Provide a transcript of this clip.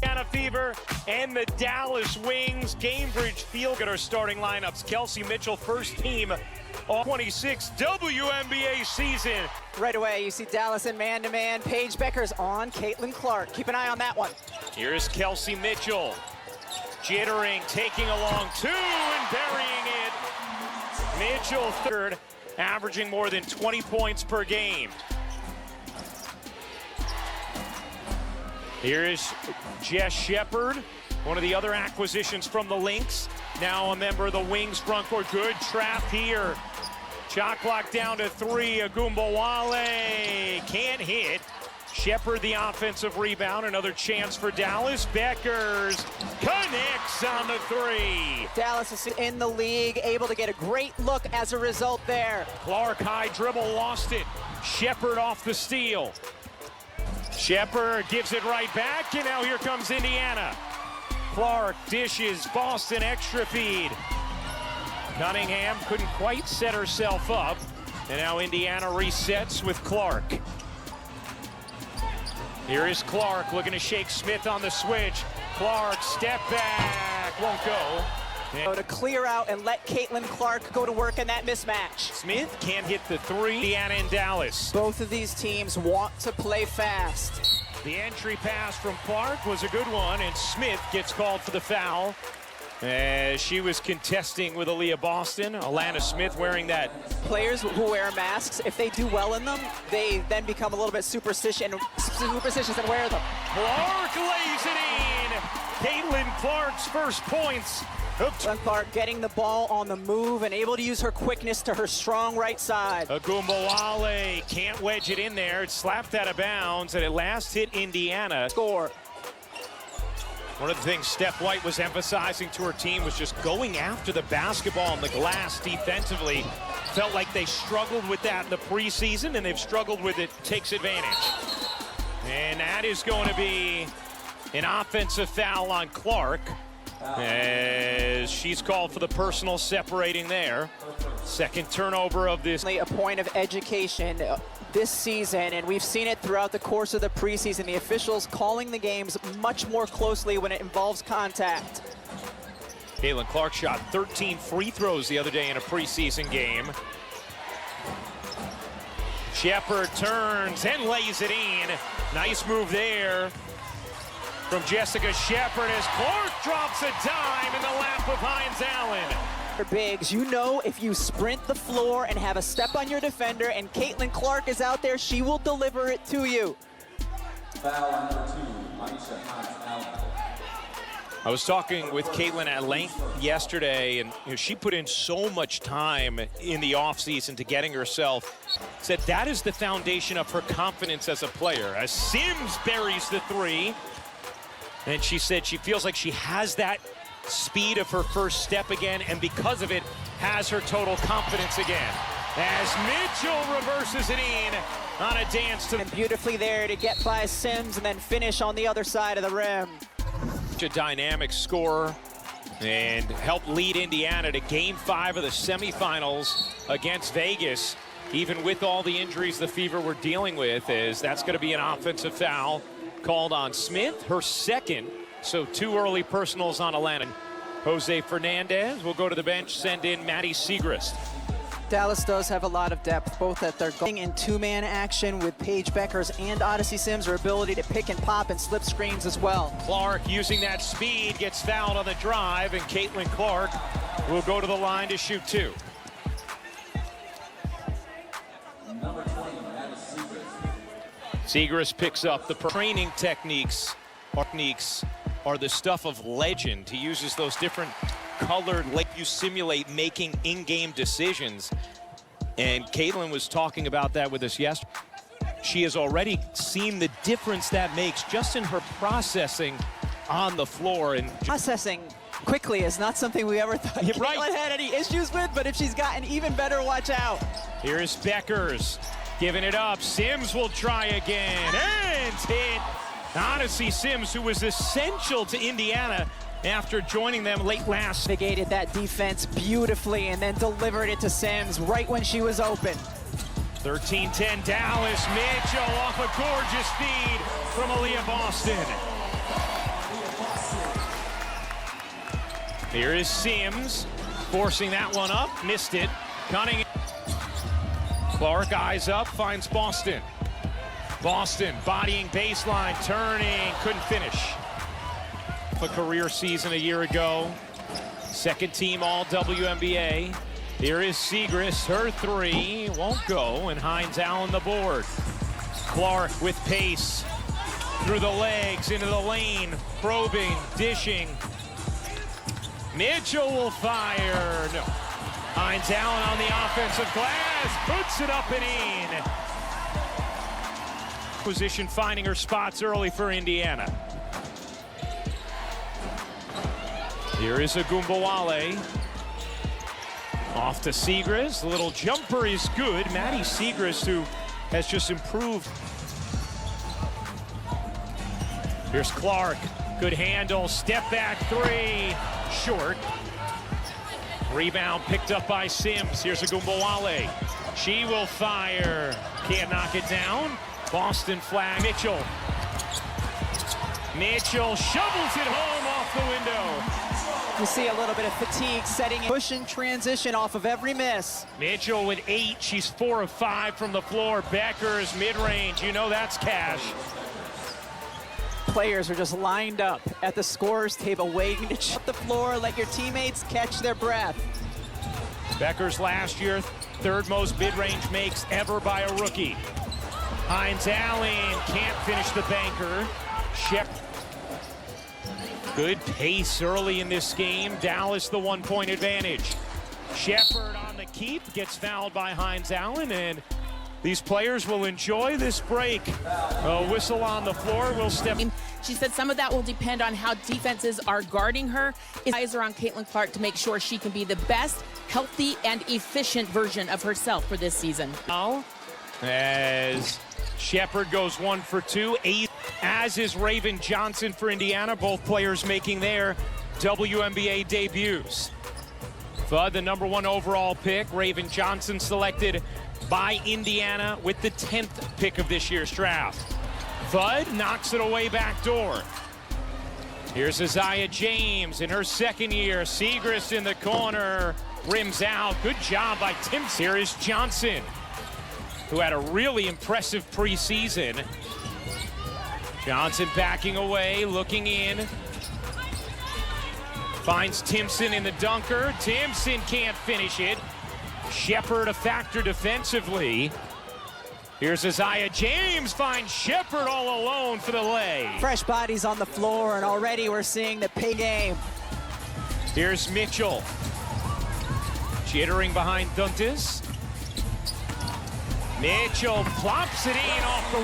Indiana Fever and the Dallas Wings. Gainbridge Field at our starting lineups. Kelsey Mitchell, first team all 26 WNBA season. Right away, you see Dallas in man-to-man. Paige Becker's on Caitlin Clark. Keep an eye on that one. Here's Kelsey Mitchell. Jittering, taking a long two and burying it. Mitchell third, averaging more than 20 points per game. Here is Jess Shepard, one of the other acquisitions from the Lynx. Now a member of the Wings front court. Good trap here. Shot clock down to 3. Agumbawale can't hit. Shepard the offensive rebound. Another chance for Dallas. Beckers connects on the 3. Dallas is in the league, able to get a great look as a result there. Clark high dribble, lost it. Shepard off the steal. Shepard gives it right back, and now here comes Indiana. Clark dishes, Boston extra feed. Cunningham couldn't quite set herself up, and now Indiana resets with Clark. Here is Clark looking to shake Smith on the switch. Clark, step back, won't go. So to clear out and let Caitlin Clark go to work in that mismatch. Smith can't hit the 3. Indiana and Dallas. Both of these teams want to play fast. The entry pass from Clark was a good one, and Smith gets called for the foul. As she was contesting with Aaliyah Boston. Alana Smith wearing that. Players who wear masks, if they do well in them, they then become a little bit superstitious and wear them. Clark lays it in. Caitlin Clark's first points. Clark getting the ball on the move and able to use her quickness to her strong right side. Agumbawale can't wedge it in there. It slapped out of bounds, and it last hit Indiana. Score. One of the things Steph White was emphasizing to her team was just going after the basketball on the glass defensively. Felt like they struggled with that in the preseason, and they've struggled with it. Takes advantage. And that is going to be an offensive foul on Clark, as she's called for the personal separating there. Second turnover of this. A point of education this season, and we've seen it throughout the course of the preseason. The officials calling the games much more closely when it involves contact. Caitlin Clark shot 13 free throws the other day in a preseason game. Shepard turns and lays it in. Nice move there from Jessica Shepard as Clark drops a dime in the lap of Hines Allen. Bigs, you know, if you sprint the floor and have a step on your defender and Caitlin Clark is out there, she will deliver it to you. Foul number 2, Hines Allen. I was talking with Caitlin at length yesterday, and she put in so much time in the offseason to getting herself. Said that is the foundation of her confidence as a player. As Sims buries the 3, and she said she feels like she has that speed of her first step again, and because of it, has her total confidence again. As Mitchell reverses it in on a dance to... And beautifully there to get by Sims and then finish on the other side of the rim. A dynamic scorer and helped lead Indiana to Game 5 of the semifinals against Vegas, even with all the injuries the Fever were dealing with, as that's going to be an offensive foul called on Smith, her second. So 2 early personals on Alana. Jose Fernandez will go to the bench, send in Maddie Siegrist. Dallas does have a lot of depth, both at their going in 2-man action with Paige Beckers and Odyssey Sims, her ability to pick and pop and slip screens as well. Clark using that speed gets fouled on the drive, and Caitlin Clark will go to the line to shoot 2. Number 20, Maddie Siegrist picks up the training techniques are the stuff of legend. He uses those different colored, like you simulate making in-game decisions. And Caitlin was talking about that with us yesterday. She has already seen the difference that makes just in her processing on the floor. And processing quickly is not something we ever thought Caitlin had any issues with, but if she's gotten even better, watch out. Here's Beckers giving it up. Sims will try again, and hit. Odyssey Sims, who was essential to Indiana after joining them late last. Navigated that defense beautifully and then delivered it to Sims right when she was open. 13-10 Dallas. Mitchell off a gorgeous feed from Aaliyah Boston. Here is Sims, forcing that one up, missed it. Cunningham. Clark eyes up, finds Boston. Boston bodying baseline, turning, couldn't finish. A career season a year ago. Second team all WNBA. Here is Siegrist, her three, won't go, and Hines Allen the board. Clark with pace, through the legs, into the lane, probing, dishing. Mitchell will fire, no. Hines Allen on the offensive glass, puts it up and in. Position finding her spots early for Indiana. Here is Agumbawale. Off to Siegrist, a little jumper is good. Maddie Siegrist, who has just improved. Here's Clark, good handle, step back three, short. Rebound picked up by Sims. Here's Agumbawale. She will fire, can't knock it down. Boston flag, Mitchell. Mitchell shovels it home off the window. You see a little bit of fatigue setting in. Push and transition off of every miss. Mitchell with 8. She's 4 of 5 from the floor. Becker's mid-range. You know that's cash. Players are just lined up at the scorer's table waiting to check the floor, let your teammates catch their breath. Becker's last year, 3rd most mid-range makes ever by a rookie. Hines Allen can't finish the banker. Shep. Good pace early in this game. Dallas the 1-point advantage. Shepard on the keep, gets fouled by Hines Allen, and these players will enjoy this break. A whistle on the floor will step. She said some of that will depend on how defenses are guarding her. Eyes are on Caitlin Clark to make sure she can be the best, healthy, and efficient version of herself for this season. Now, as Shepard goes 1 for 2, 8, as is Raven Johnson for Indiana, both players making their WNBA debuts. Fudd, the #1 overall pick, Raven Johnson selected by Indiana with the 10th pick of this year's draft. Fudd knocks it away back door. Here's Isaiah James in her 2nd year. Siegrist in the corner, rims out. Good job by Tim. Here is Johnson, who had a really impressive preseason. Johnson backing away, looking in. Finds Timpson in the dunker. Timpson can't finish it. Shepard a factor defensively. Here's Isaiah James, finds Shepard all alone for the lay. Fresh bodies on the floor, and already we're seeing the pay game. Here's Mitchell. Jittering behind Duntis. Mitchell plops it in off the